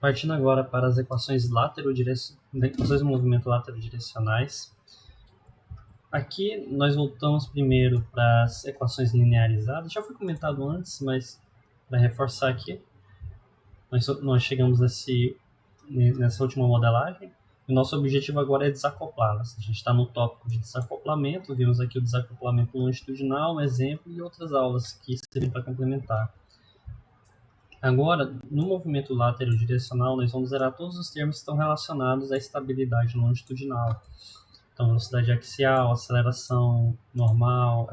Partindo agora para as equações de movimento laterodirecionais. Aqui nós voltamos primeiro para as equações linearizadas. Já foi comentado antes, mas para reforçar aqui, nós chegamos nessa última modelagem. O nosso objetivo agora é desacoplá-las. A gente está no tópico de desacoplamento, vimos aqui o desacoplamento longitudinal, um exemplo, e outras aulas que servem para complementar. Agora, no movimento laterodirecional, nós vamos zerar todos os termos que estão relacionados à estabilidade longitudinal. Então, velocidade axial, aceleração normal,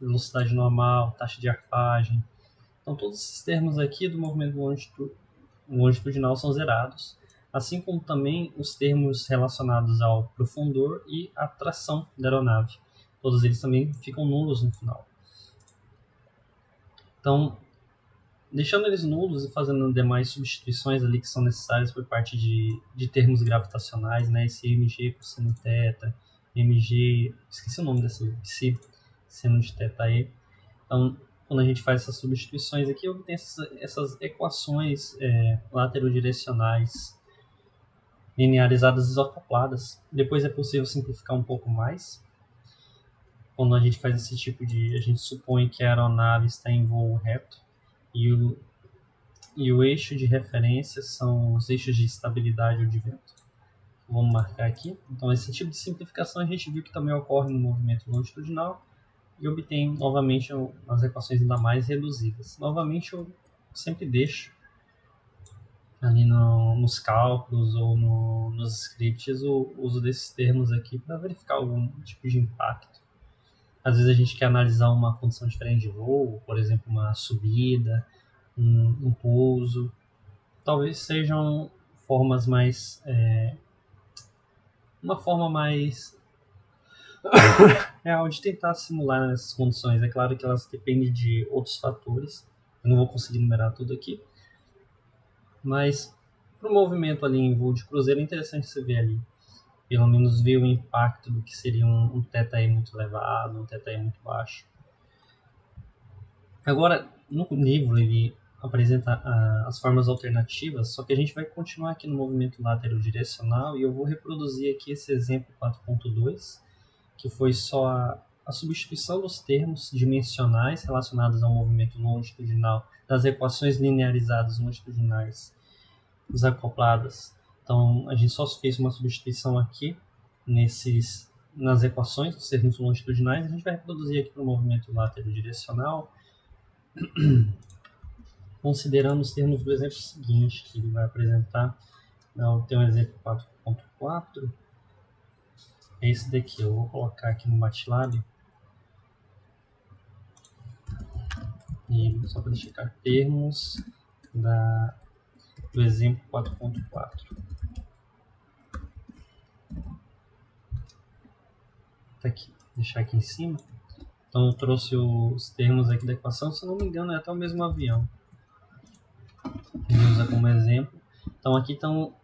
velocidade normal, taxa de arfagem. Então, todos esses termos aqui do movimento longitudinal são zerados, assim como também os termos relacionados ao profundor e à tração da aeronave. Todos eles também ficam nulos no final. Então, deixando eles nulos e fazendo demais substituições ali que são necessárias por parte de termos gravitacionais, né? Esse mg cosseno θ, mg, esqueci o nome dessa, psi, seno de θe. Então, quando a gente faz essas substituições aqui, eu obtenho essas equações laterodirecionais linearizadas desacopladas. Depois é possível simplificar um pouco mais. Quando a gente faz esse tipo de... A gente supõe que a aeronave está em voo reto e o eixo de referência são os eixos de estabilidade ou de vento. Vamos marcar aqui. Então, esse tipo de simplificação a gente viu que também ocorre no movimento longitudinal e obtém novamente as equações ainda mais reduzidas. Novamente, eu sempre deixo ali nos cálculos ou nos scripts o uso desses termos aqui para verificar algum tipo de impacto. Às vezes a gente quer analisar uma condição diferente de voo, por exemplo, uma subida, um pouso. Talvez sejam formas mais... uma forma mais real de tentar simular essas condições. É claro que elas dependem de outros fatores. Eu não vou conseguir numerar tudo aqui. Mas para o movimento ali em voo de cruzeiro é interessante você ver ali. Pelo menos ver o impacto do que seria um θe muito elevado, um θe muito baixo. Agora, no livro ele apresenta as formas alternativas, só que a gente vai continuar aqui no movimento laterodirecional e eu vou reproduzir aqui esse exemplo 4.2, que foi só a substituição dos termos dimensionais relacionados ao movimento longitudinal das equações linearizadas longitudinais desacopladas. Então, a gente só fez uma substituição aqui nas equações dos termos longitudinais. A gente vai reproduzir aqui para o movimento laterodirecional, considerando os termos do exemplo seguinte, que ele vai apresentar. Então, tem um exemplo 4.4. É esse daqui. Eu vou colocar aqui no MATLAB. E só para checar termos do exemplo 4.4. Tá aqui. Vou deixar aqui em cima. Então eu trouxe os termos aqui da equação. Se eu não me engano, é até o mesmo avião. Ele usa como exemplo. Então aqui estão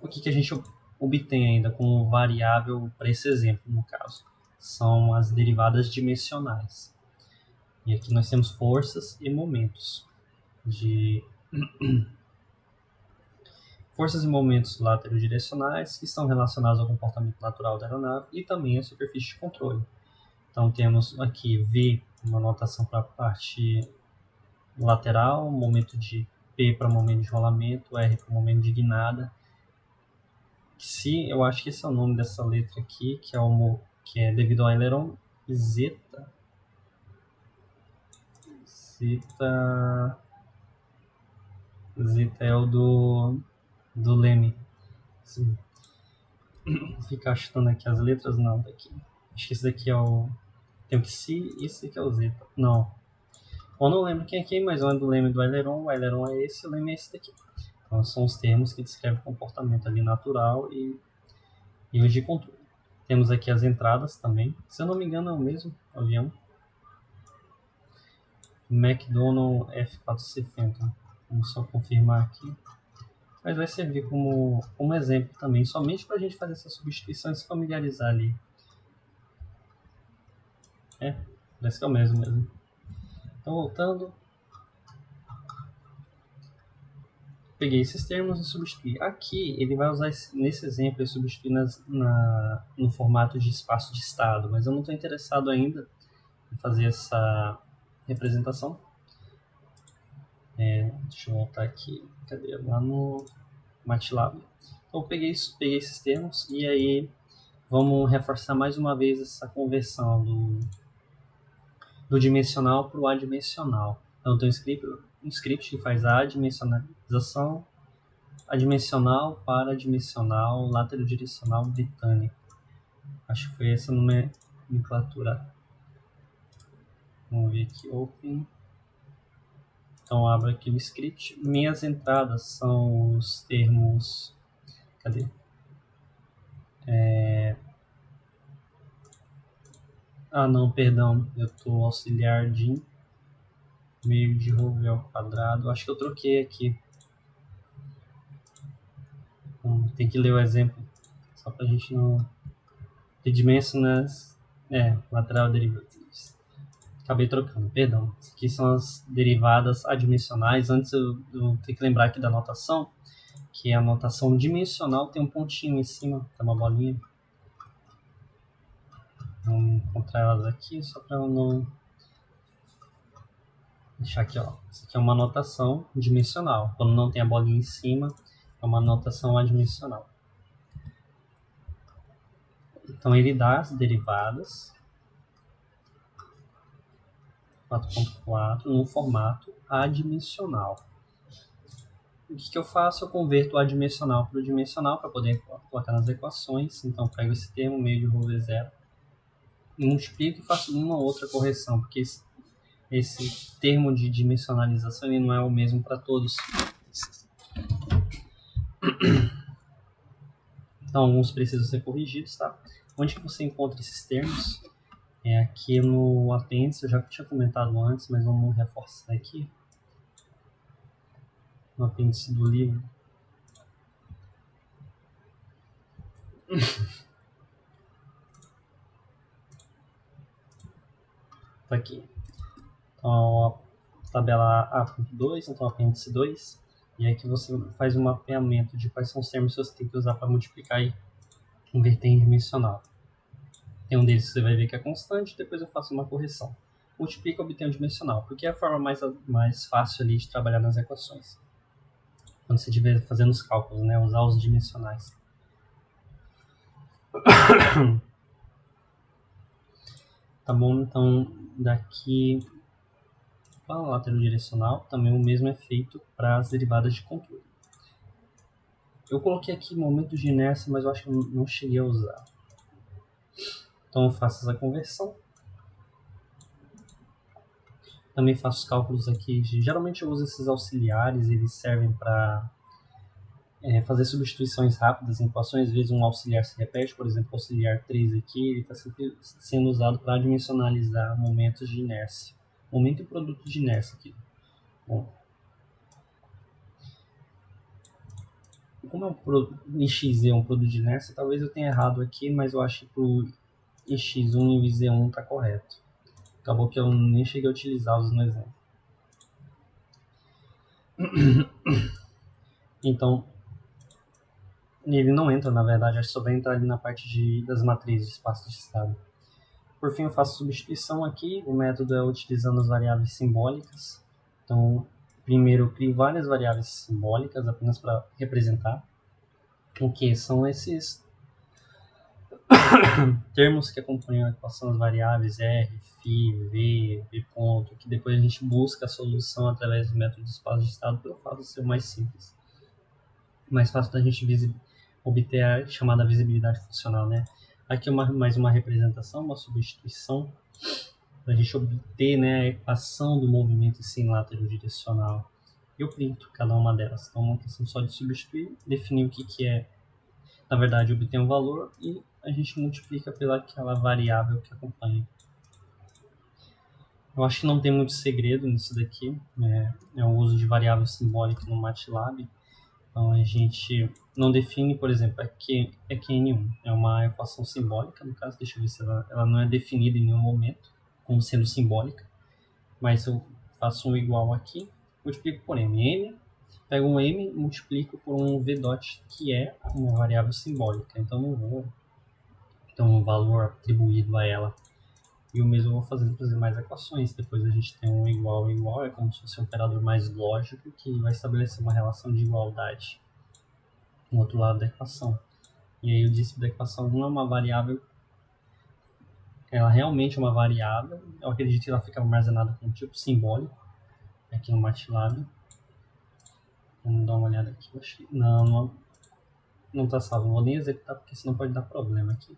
o que a gente obtém ainda como variável para esse exemplo, no caso. São as derivadas dimensionais. E aqui nós temos forças e momentos. Forças e momentos laterodirecionais que estão relacionados ao comportamento natural da aeronave e também à superfície de controle. Então temos aqui V, uma notação para a parte lateral, momento de P para momento de rolamento, R para momento de guinada. Eu acho que esse é o nome dessa letra aqui, que é devido ao aileron, zeta. Zeta é o do leme. Sim. Ficar chutando aqui as letras, não, daqui. Acho que esse daqui é o... Tem o psi e esse daqui é o zeta. Não. Eu não lembro quem é quem, mas um é do leme do aileron. O aileron é esse, o leme é esse daqui. Então são os termos que descrevem o comportamento ali natural e os de controle. Temos aqui as entradas também. Se eu não me engano é o mesmo avião. McDonnell F4C Phantom. Vamos só confirmar aqui. Mas vai servir como exemplo também, somente para a gente fazer essa substituição e se familiarizar ali. Parece que é o mesmo. Então, voltando. peguei esses termos e substituí. Aqui, ele vai usar, nesse exemplo, ele substitui no formato de espaço de estado, mas eu não estou interessado ainda em fazer essa representação. Deixa eu voltar aqui, cadê? Lá no MATLAB. Então, eu peguei esses termos e aí vamos reforçar mais uma vez essa conversão do dimensional para o adimensional. Então, tem um script que faz a adimensionalização, adimensional para adimensional, laterodirecional britânico. Acho que foi essa nomenclatura. Vamos ver aqui, open. Então, abro aqui o script. Minhas entradas são os termos... Cadê? Ah, não, perdão. Eu estou auxiliar de meio de Rho ao quadrado. Acho que eu troquei aqui. Então, tem que ler o exemplo. Só para a gente não... The dimensionals... lateral derivatives. Acabei trocando, perdão. Aqui são as derivadas adimensionais. Antes eu tenho que lembrar aqui da notação, que a notação dimensional tem um pontinho em cima, tem uma bolinha. Vamos encontrar elas aqui, só para eu não deixar aqui, ó. Isso aqui é uma notação dimensional. Quando não tem a bolinha em cima, é uma notação adimensional. Então ele dá as derivadas 4.4 no formato adimensional. O que eu faço? Eu converto o adimensional para o dimensional para poder colocar nas equações. Então, pego esse termo, meio de Rho V0, multiplico e faço uma ou outra correção, porque esse termo de dimensionalização ele não é o mesmo para todos. Então, alguns precisam ser corrigidos, tá? Onde que você encontra esses termos? É aqui no apêndice, eu já tinha comentado antes, mas vamos reforçar aqui. No apêndice do livro. Tá aqui. Então, a tabela A.2, então apêndice 2. E aqui você faz um mapeamento de quais são os termos que você tem que usar para multiplicar e converter em dimensional. Tem um deles que você vai ver que é constante, depois eu faço uma correção. Multiplica e obtém um dimensional, porque é a forma mais fácil ali de trabalhar nas equações. Quando você estiver fazendo os cálculos, né? Usar os dimensionais. Tá bom? Então, daqui para o lateral direcional, também o mesmo é feito para as derivadas de controle. Eu coloquei aqui momento de inércia, mas eu acho que eu não cheguei a usar. Então, eu faço essa conversão. Também faço os cálculos aqui. Geralmente eu uso esses auxiliares, eles servem para fazer substituições rápidas em equações. Às vezes um auxiliar se repete, por exemplo, o auxiliar 3 aqui, ele está sempre sendo usado para dimensionalizar momentos de inércia. Momento e produto de inércia aqui. Bom, como IX é um produto de inércia, talvez eu tenha errado aqui, mas eu acho que o IX1 e o IZ1 está correto. Acabou que eu nem cheguei a utilizá-los no exemplo. Então, ele não entra, na verdade, acho que só vai entrar ali na parte das matrizes de espaço de estado. Por fim, eu faço substituição aqui. O método é utilizando as variáveis simbólicas. Então, primeiro eu crio várias variáveis simbólicas apenas para representar. O que são esses termos que acompanham a equação das variáveis R, φ, V, V ponto, que depois a gente busca a solução através do método de espaço de estado pelo fato de ser o mais simples. Mais fácil da gente obter a chamada visibilidade funcional, né? Aqui mais uma representação, uma substituição, para a gente obter, né, a equação do movimento sem lateral direcional. Eu printo cada uma delas. Então, uma questão só de substituir, definir o que é, na verdade, obter um valor e a gente multiplica pelaquela variável que acompanha. Eu acho que não tem muito segredo nisso daqui, é o uso de variável simbólica no MATLAB. Então, a gente não define, por exemplo, EQN1. É uma equação simbólica, no caso, deixa eu ver se ela não é definida em nenhum momento, como sendo simbólica. Mas eu faço um igual aqui, multiplico por M. M Pego um m, multiplico por um v dot, que é uma variável simbólica. Então não vou ter um valor atribuído a ela. E o mesmo eu vou fazer para fazer mais equações. Depois a gente tem um igual, é como se fosse um operador mais lógico que vai estabelecer uma relação de igualdade no outro lado da equação. E aí o dícese da equação 1 é uma variável, ela realmente é uma variável. Eu acredito que ela fica armazenada com um tipo simbólico aqui no MATLAB. Vamos dar uma olhada aqui. Eu acho que não está salvo. Não vou nem executar porque senão pode dar problema aqui.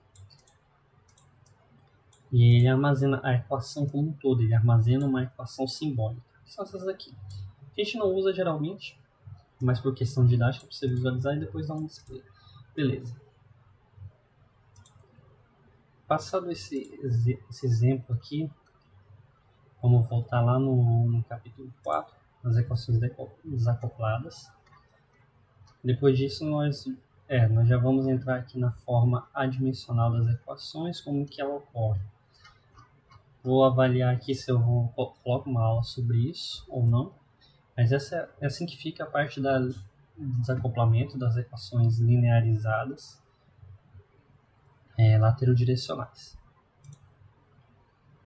E ele armazena a equação como um todo, ele armazena uma equação simbólica. Que são essas aqui. A gente não usa geralmente, mas por questão didática, para você visualizar e depois dar um display. Beleza. Passado esse exemplo aqui, vamos voltar lá no capítulo 4, nas equações desacopladas. Depois disso, nós já vamos entrar aqui na forma adimensional das equações, como que ela ocorre. Vou avaliar aqui se eu coloco uma aula sobre isso ou não, mas essa é assim que fica a parte do desacoplamento das equações linearizadas laterodirecionais.